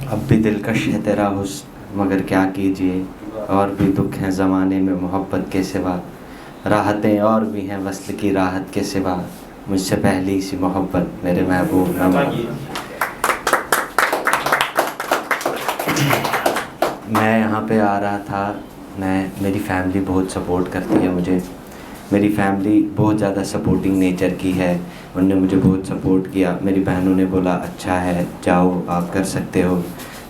अब भी दिलकश है तेरा हुस्न मगर क्या कीजिए, और भी दुख हैं ज़माने में मोहब्बत के सिवा, राहतें और भी हैं वस्ल की राहत के सिवा, मुझसे पहली सी मोहब्बत मेरे महबूब नमा। मैं यहाँ पे आ रहा था, मेरी फैमिली बहुत सपोर्ट करती है मुझे। मेरी फैमिली बहुत ज़्यादा सपोर्टिंग नेचर की है, उनने मुझे बहुत सपोर्ट किया। मेरी बहनों ने बोला अच्छा है, जाओ आप कर सकते हो।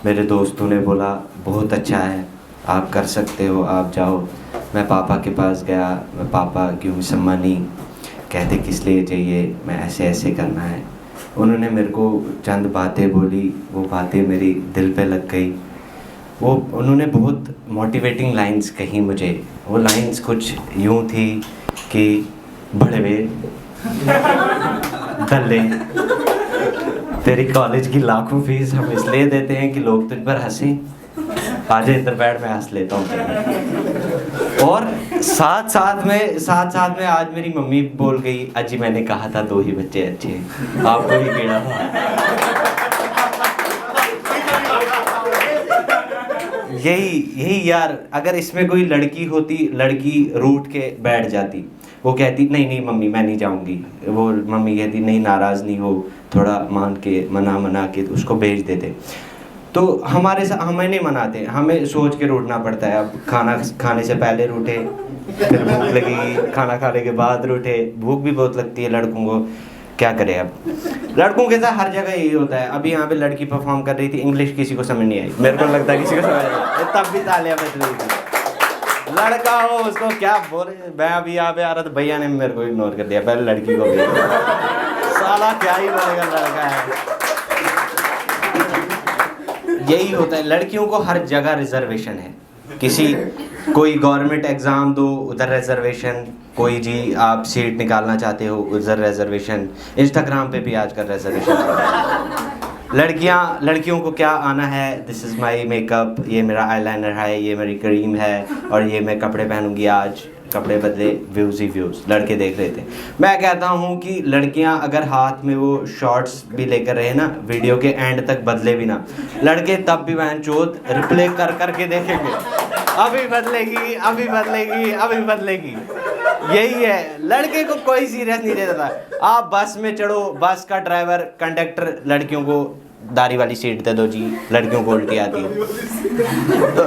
मेरे दोस्तों ने बोला बहुत अच्छा है, आप कर सकते हो, आप जाओ। मैं पापा के पास गया, मैं पापा क्यों सम्मानी कहते किस लिए चाहिए, मैं ऐसे ऐसे करना है। उन्होंने मेरे को चंद बातें बोली, वो बातें मेरी दिल पे लग गई। वो उन्होंने बहुत मोटिवेटिंग लाइंस कही मुझे। वो लाइंस कुछ यूँ थी कि बड़े वे दल्ले, तेरी कॉलेज की लाखों फीस हम इसलिए देते हैं कि लोग तुझ पर हंसें, आज इधर बैठ मैं हंस लेता हूँ। और साथ साथ में आज मेरी मम्मी बोल गई, अजी मैंने कहा था 2 ही बच्चे अच्छे हैं, आपको ही कीड़ा था। यही यार, अगर इसमें कोई लड़की होती, लड़की रूठ के बैठ जाती, वो कहती नहीं नहीं मम्मी मैं नहीं जाऊंगी, वो मम्मी कहती नहीं नाराज़ नहीं हो, थोड़ा मान के मना के उसको भेज देते। तो हमारे साथ हमें नहीं मनाते, हमें सोच के रूठना पड़ता है। अब खाना खाने से पहले रूठे, फिर भूख लगेगी, खाना खाने के बाद रूठे, भूख भी बहुत लगती है लड़कों को, क्या करें। अब लड़कों के साथ हर जगह यही होता है। अभी यहाँ पे लड़की परफॉर्म कर रही थी, इंग्लिश किसी को समझ नहीं आई, मेरे को लगता है किसी को समझ नहीं, तब भी तालियां बज रही थी। लड़का हो उसको क्या बोले, मैं अभी यहाँ पे आ रहा था, भैया ने मेरे को इग्नोर कर दिया, पहले लड़की को भी साला क्या ही बोलेगा, लड़का है। यही होता है, लड़कियों को हर जगह रिजर्वेशन है। कोई गवर्नमेंट एग्ज़ाम दो उधर रिजर्वेशन, कोई जी आप सीट निकालना चाहते हो उधर रिजर्वेशन, इंस्टाग्राम पे भी आजकल रिजर्वेशन। लड़कियों को क्या आना है, दिस इज़ माई मेकअप, ये मेरा आईलाइनर है, ये मेरी क्रीम है, और ये मैं कपड़े पहनूंगी आज, कपड़े बदले व्यूज़ ही व्यूज़, लड़के देख रहे थे। मैं कहता हूँ कि लड़कियाँ अगर हाथ में वो शॉर्ट्स भी लेकर रहे ना, वीडियो के एंड तक बदले भी ना, लड़के तब भी बहन चोद रिप्ले कर के देखेंगे, अभी बदलेगी अभी बदलेगी अभी बदलेगी। यही है, लड़के को कोई सीरियस नहीं लेता। आप बस में चढ़ो, बस का ड्राइवर कंडक्टर लड़कियों को दाढ़ी वाली सीट दे दो जी, लड़कियों को उल्टी आती है। तो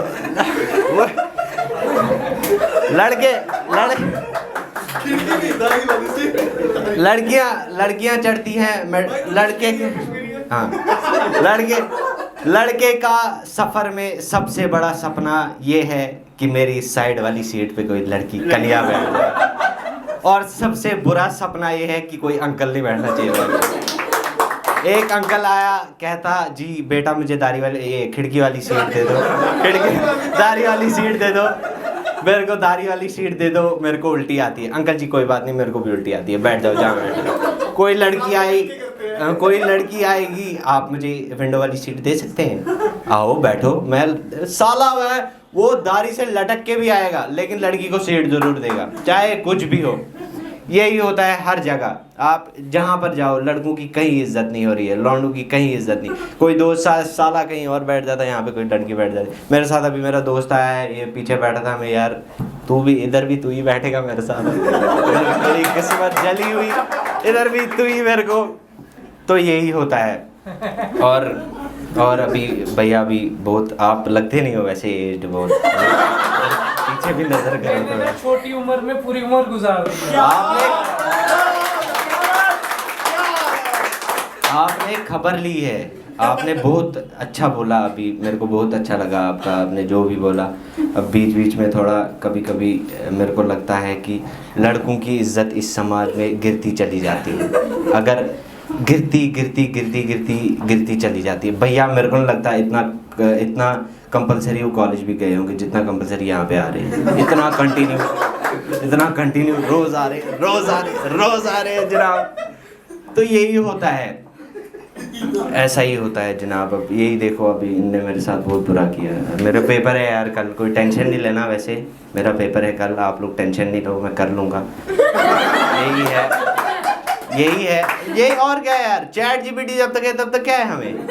लड़कियां चढ़ती हैं, लड़के का सफर में सबसे बड़ा सपना ये है कि मेरी साइड वाली सीट पे कोई लड़की कन्या बैठ जाए, और सबसे बुरा सपना ये है कि कोई अंकल नहीं बैठना चाहिए। एक अंकल आया, कहता जी बेटा मुझे खिड़की वाली सीट दे दो, दाढ़ी वाली सीट दे दो, मेरे को दाढ़ी वाली सीट दे दो, मेरे को उल्टी आती है। अंकल जी कोई बात नहीं, मेरे को भी उल्टी आती है, बैठ जाओ जहाँ बैठ जाओ। कोई लड़की आएगी, आप मुझे विंडो वाली सीट दे सकते हैं, आओ बैठो। मैं साला वो दाढ़ी से लटक के भी आएगा, लेकिन लड़की को सीट जरूर देगा, चाहे कुछ भी हो। यही होता है हर जगह, आप जहाँ पर जाओ, लड़कों की कहीं इज्जत नहीं हो रही है, लौंडों की कहीं इज्जत नहीं। कोई दोस्त साला कहीं और बैठ जाता है, यहाँ पे कोई लड़की बैठ जाती। मेरे साथ अभी मेरा दोस्त आया है, ये पीछे बैठा था, मैं यार तू भी इधर भी तू ही बैठेगा मेरे साथ, मेरी किस्मत जली हुई, इधर भी तू ही मेरे को। तो यही होता है। और अभी भैया भी बहुत, आप लगते नहीं हो वैसे एज्ड, बहुत पीछे भी नजर करो तो छोटी उम्र में पूरी उम्र गुजार दी। आपने खबर ली है, आपने बहुत अच्छा बोला, अभी मेरे को बहुत अच्छा लगा आपने जो भी बोला। अब बीच में थोड़ा कभी मेरे को लगता है कि लड़कों की इज्जत इस समाज में गिरती चली जाती है, अगर गिरती चली जाती है। भैया मेरे को नहीं लगता इतना कंपलसरी वो कॉलेज भी गए होंगे जितना कंपलसरी यहाँ पे आ रहे हैं, इतना कंटिन्यू रोज आ रहे हैं जनाब। तो यही होता है, ऐसा ही होता है जनाब। अब यही देखो, अभी इनने मेरे साथ बहुत बुरा किया है। मेरा पेपर है यार कल, कोई टेंशन नहीं लेना, वैसे मेरा पेपर है कल, आप लोग टेंशन नहीं लो, मैं कर लूँगा। यही है, यही और क्या है यार। चैट जीपीटी जब तक है तब तक क्या है हमें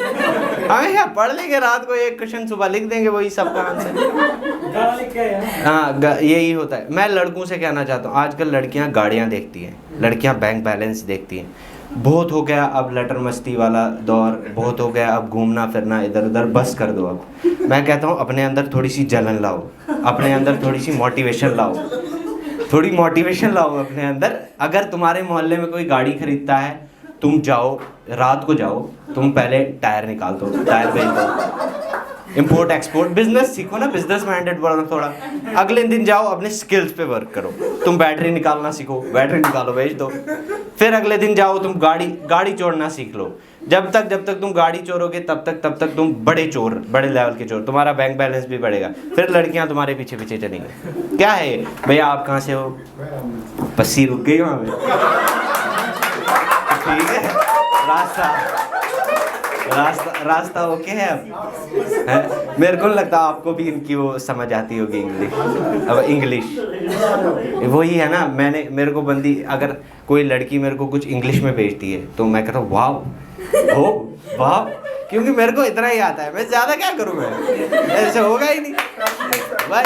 क्या पढ़ लेंगे रात को एक क्वेश्चन सुबह लिख देंगे वही सबका आंसर। हाँ यही होता है। मैं लड़कों से कहना चाहता हूँ, आजकल लड़कियाँ गाड़ियाँ देखती हैं, लड़कियाँ बैंक बैलेंस देखती हैं। बहुत हो गया अब लटर मस्ती वाला दौर, बहुत हो गया अब घूमना फिरना इधर उधर, बस कर दो अब। मैं कहता हूँ अपने अंदर थोड़ी सी जलन लाओ, अपने अंदर थोड़ी सी मोटिवेशन लाओ, थोड़ी मोटिवेशन लाओ अपने अंदर। अगर तुम्हारे मोहल्ले में कोई गाड़ी खरीदता है, तुम जाओ, रात को जाओ, तुम पहले टायर निकाल दो, टायर बेच दो, इम्पोर्ट एक्सपोर्ट बिजनेस सीखो ना, बिजनेस माइंडेड बनो थोड़ा। अगले दिन जाओ अपने स्किल्स पे वर्क करो, तुम बैटरी निकालना सीखो, बैटरी निकालो बेच दो। फिर अगले दिन जाओ तुम गाड़ी चोरना सीख लो। जब तक तुम गाड़ी चोरोगे तब तक तुम बड़े चोर, बड़े लेवल के चोर, तुम्हारा बैंक बैलेंस भी बढ़ेगा। फिर लड़कियां तुम्हारे पीछे पीछे चलेंगी। क्या है ये भैया, आप कहाँ से हो? पस्सी रुक गई वहाँ पे, ठीक है। रास्ता ओके है अब है? मेरे को नहीं लगता आपको भी इनकी वो समझ आती होगी इंग्लिश। वही है ना, मेरे को बंदी अगर कोई लड़की मेरे को कुछ इंग्लिश में भेजती है तो मैं कहता हूँ वाह हो वाह, क्योंकि मेरे को इतना ही आता है, मैं ज़्यादा क्या करूँ, मैं ऐसे होगा ही नहीं भाई।